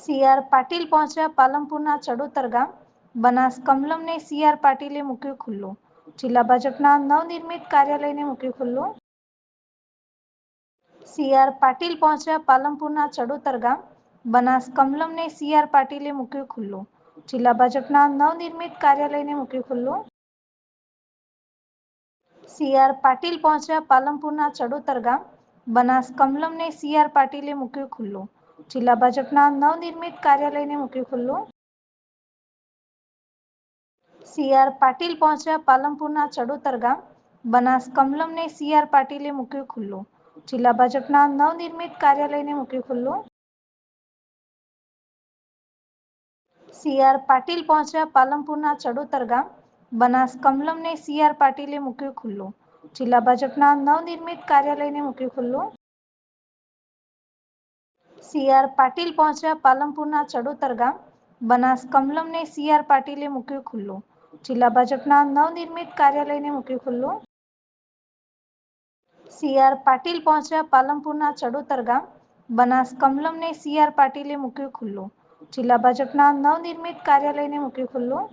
સી.આર. પાટીલ પહોંચ્યા પાલનપુરના ચડોતર ગામ, બનાસ કમલમને સી.આર. પાટીલે મૂક્યું ખુલ્લું, જિલ્લા ભાજપના નવનિર્મિત કાર્યાલયને મૂક્યું ખુલ્લું. સી.આર. પાટીલ પહોંચ્યા પાલનપુરના ચડોતર ગામ, બનાસ કમલમને સી.આર. પાટીલે મૂક્યું ખુલ્લું, જિલ્લા ભાજપના નવનિર્મિત કાર્યાલયને મૂક્યું ખુલ્લું. સી.આર. પાટીલ પહોંચ્યા પાલનપુરના ચડોતર ગામ, બનાસ કમલમને સી.આર. પાટીલે મૂક્યું ખુલ્લું, જિલ્લા ભાજપના નવનિર્મિત કાર્યાલયને મૂક્યું ખુલ્લું. સી.આર. પાટીલ પહોંચ્યા પાલનપુરના ચડોતર ગામ, બનાસ કમલમને સી.આર. પાટીલે મૂક્યું ખુલ્લું, જિલ્લા ભાજપના નવનિર્મિત કાર્યાલયને મૂક્યું ખુલ્લું. સી.આર. પાટીલ પહોંચ્યા પાલનપુરના ચડોતર ગામ, બનાસ કમલમને સી.આર. પાટીલે મૂક્યું ખુલ્લું, જિલ્લા ભાજપના નવનિર્મિત કાર્યાલયને મૂક્યું ખુલ્લું. સી.આર. પાટીલ પહોંચ્યા પાલનપુરના ચડોતર ગામ, બનાસ કમલમને સી.આર. પાટીલે મૂક્યું ખુલ્લું, જિલ્લા ભાજપના નવનિર્મિત કાર્યાલયને મૂક્યું ખુલ્લું. સી.આર. પાટીલ પહોંચ્યા પાલનપુરના ચડોતર ગામ, બનાસ કમલમને સી.આર. પાટીલે મૂક્યું ખુલ્લું, જિલ્લા ભાજપના નવનિર્મિત કાર્યાલયને મૂક્યું ખુલ્લું.